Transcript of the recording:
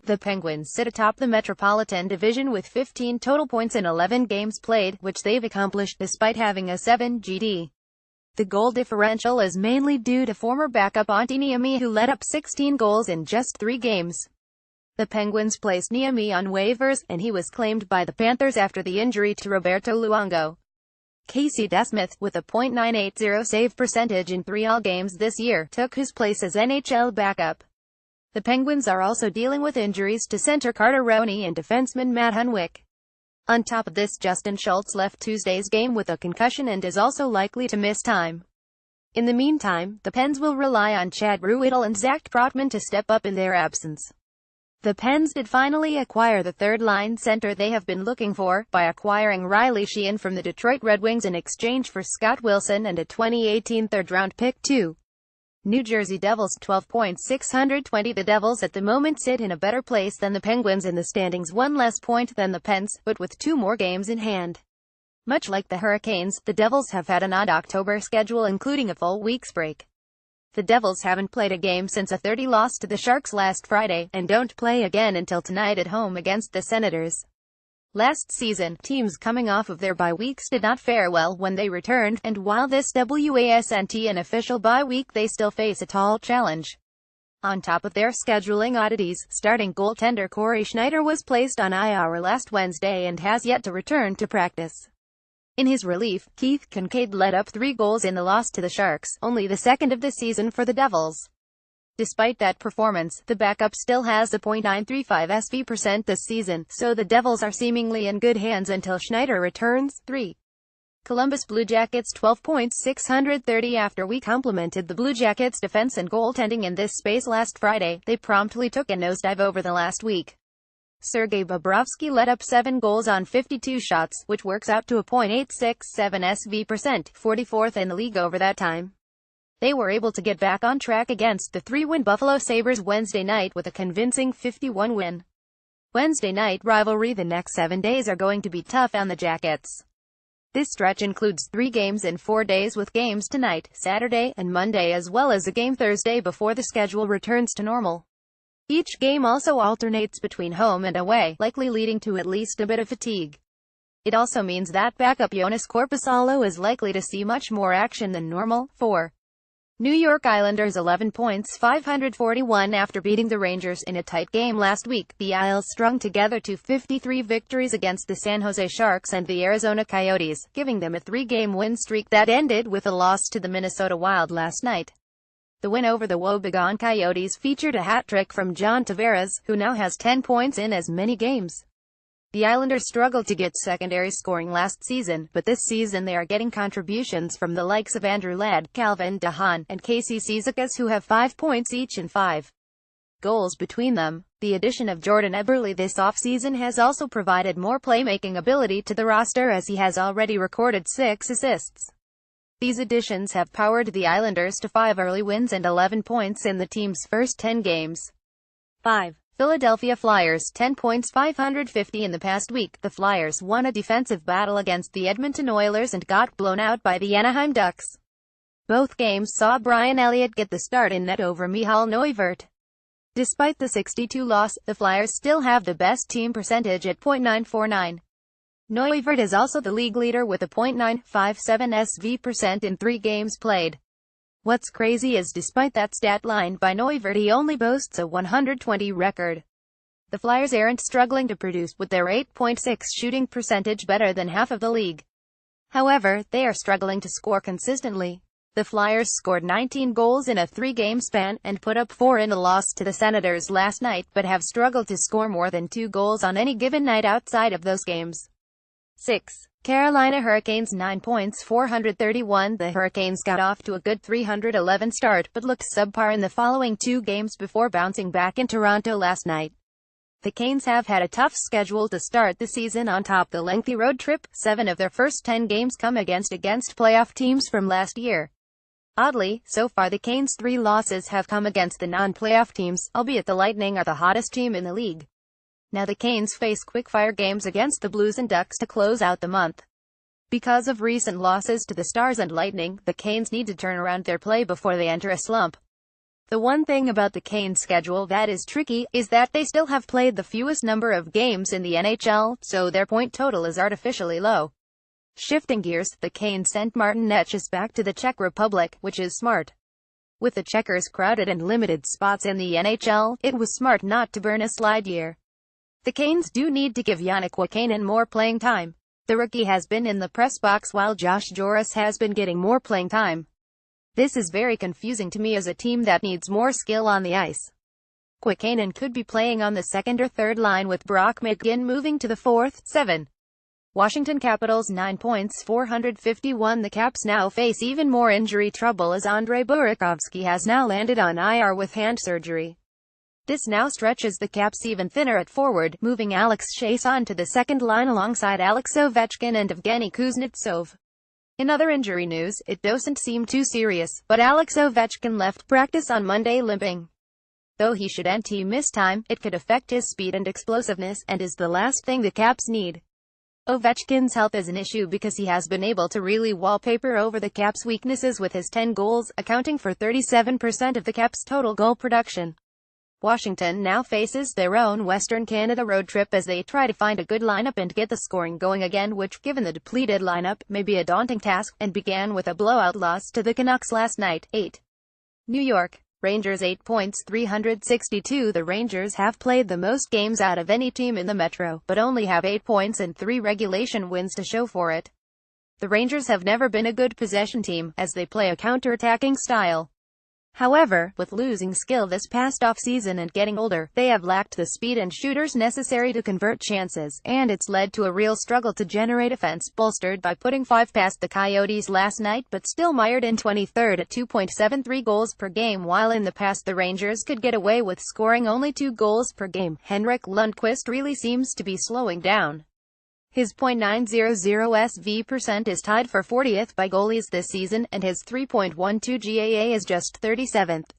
The Penguins sit atop the Metropolitan Division with 15 total points in 11 games played, which they've accomplished despite having a 7 GD. The goal differential is mainly due to former backup Antti Niemi, who let up 16 goals in just 3 games. The Penguins placed Niemi on waivers, and he was claimed by the Panthers after the injury to Roberto Luongo. Casey DeSmith, with a .980 save percentage in 3 all games this year, took his place as NHL backup. The Penguins are also dealing with injuries to center Carter Rowney and defenseman Matt Hunwick. On top of this, Justin Schultz left Tuesday's game with a concussion and is also likely to miss time. In the meantime, the Pens will rely on Chad Ruhwedel and Zach Trotman to step up in their absence. The Pens did finally acquire the third-line center they have been looking for, by acquiring Riley Sheahan from the Detroit Red Wings in exchange for Scott Wilson and a 2018 third-round pick too. New Jersey Devils 12.620. The Devils at the moment sit in a better place than the Penguins in the standings, 1 less point than the Pens, but with 2 more games in hand. Much like the Hurricanes, the Devils have had an odd October schedule, including a full week's break. The Devils haven't played a game since a 30 loss to the Sharks last Friday, and don't play again until tonight at home against the Senators. Last season, teams coming off of their bye weeks did not fare well when they returned, and while this wasn't an official bye week, they still face a tall challenge. On top of their scheduling oddities, starting goaltender Corey Schneider was placed on IR last Wednesday and has yet to return to practice. In his relief, Keith Kincaid let up 3 goals in the loss to the Sharks, only the second of the season for the Devils. Despite that performance, the backup still has a .935 SV% this season, so the Devils are seemingly in good hands until Schneider returns. 3. Columbus Blue Jackets 12.630. After we complimented the Blue Jackets' defense and goaltending in this space last Friday, they promptly took a nosedive over the last week. Sergei Bobrovsky let up 7 goals on 52 shots, which works out to a .867 SV%, 44th in the league over that time. They were able to get back on track against the 3-win Buffalo Sabres Wednesday night with a convincing 51 win. Wednesday night rivalry. The next 7 days are going to be tough on the Jackets. This stretch includes 3 games in 4 days, with games tonight, Saturday, and Monday, as well as a game Thursday before the schedule returns to normal. Each game also alternates between home and away, likely leading to at least a bit of fatigue. It also means that backup Joonas Korpisalo is likely to see much more action than normal. 4. New York Islanders 11 points 541. After beating the Rangers in a tight game last week, the Isles strung together to 53 victories against the San Jose Sharks and the Arizona Coyotes, giving them a 3-game win streak that ended with a loss to the Minnesota Wild last night. The win over the woebegone Coyotes featured a hat-trick from John Tavares, who now has 10 points in as many games. The Islanders struggled to get secondary scoring last season, but this season they are getting contributions from the likes of Andrew Ladd, Calvin DeHaan, and Casey Cizikas, who have 5 points each and 5 goals between them. The addition of Jordan Eberle this offseason has also provided more playmaking ability to the roster, as he has already recorded 6 assists. These additions have powered the Islanders to 5 early wins and 11 points in the team's first 10 games. 5. Philadelphia Flyers 10 points 550. In the past week, the Flyers won a defensive battle against the Edmonton Oilers and got blown out by the Anaheim Ducks. Both games saw Brian Elliott get the start in net over Michal Neuvirth. Despite the 6-2 loss, the Flyers still have the best team percentage at .949. Neuvirth is also the league leader with a .957 SV% in 3 games played. What's crazy is despite that stat line by Neuvirth, he only boasts a 120 record. The Flyers aren't struggling to produce, with their 8.6 shooting percentage better than half of the league. However, they are struggling to score consistently. The Flyers scored 19 goals in a 3-game span, and put up 4 in a loss to the Senators last night, but have struggled to score more than 2 goals on any given night outside of those games. 6. Carolina Hurricanes 9 points 431. The Hurricanes got off to a good 311 start, but looked subpar in the following 2 games before bouncing back in Toronto last night. The Canes have had a tough schedule to start the season. On top the lengthy road trip, 7 of their first 10 games come against playoff teams from last year. Oddly, so far the Canes' 3 losses have come against the non-playoff teams, albeit the Lightning are the hottest team in the league. Now the Canes face quick-fire games against the Blues and Ducks to close out the month. Because of recent losses to the Stars and Lightning, the Canes need to turn around their play before they enter a slump. The one thing about the Canes' schedule that is tricky, is that they still have played the fewest number of games in the NHL, so their point total is artificially low. Shifting gears, the Canes sent Martin Necas back to the Czech Republic, which is smart. With the Czechers crowded and limited spots in the NHL, it was smart not to burn a slide year. The Canes do need to give Yannick Wakanen more playing time. The rookie has been in the press box while Josh Joris has been getting more playing time. This is very confusing to me as a team that needs more skill on the ice. Wakanen could be playing on the second or third line with Brock McGinn moving to the fourth. 7. Washington Capitals 9 points 451. The Caps now face even more injury trouble as Andrei Burakovsky has now landed on IR with hand surgery. This now stretches the Caps even thinner at forward, moving Alex Chiasson to the second line alongside Alex Ovechkin and Evgeny Kuznetsov. In other injury news, it doesn't seem too serious, but Alex Ovechkin left practice on Monday limping. Though he shouldn't miss time, it could affect his speed and explosiveness, and is the last thing the Caps need. Ovechkin's health is an issue because he has been able to really wallpaper over the Caps' weaknesses with his 10 goals, accounting for 37% of the Caps' total goal production. Washington now faces their own Western Canada road trip as they try to find a good lineup and get the scoring going again, which, given the depleted lineup, may be a daunting task, and began with a blowout loss to the Canucks last night. 8. New York Rangers 8 points 362. The Rangers have played the most games out of any team in the Metro, but only have 8 points and 3 regulation wins to show for it. The Rangers have never been a good possession team, as they play a counter-attacking style. However, with losing skill this past off-season and getting older, they have lacked the speed and shooters necessary to convert chances, and it's led to a real struggle to generate offense, bolstered by putting 5 past the Coyotes last night, but still mired in 23rd at 2.73 goals per game, while in the past the Rangers could get away with scoring only 2 goals per game. Henrik Lundqvist really seems to be slowing down. His .900 SV% is tied for 40th by goalies this season, and his 3.12 GAA is just 37th.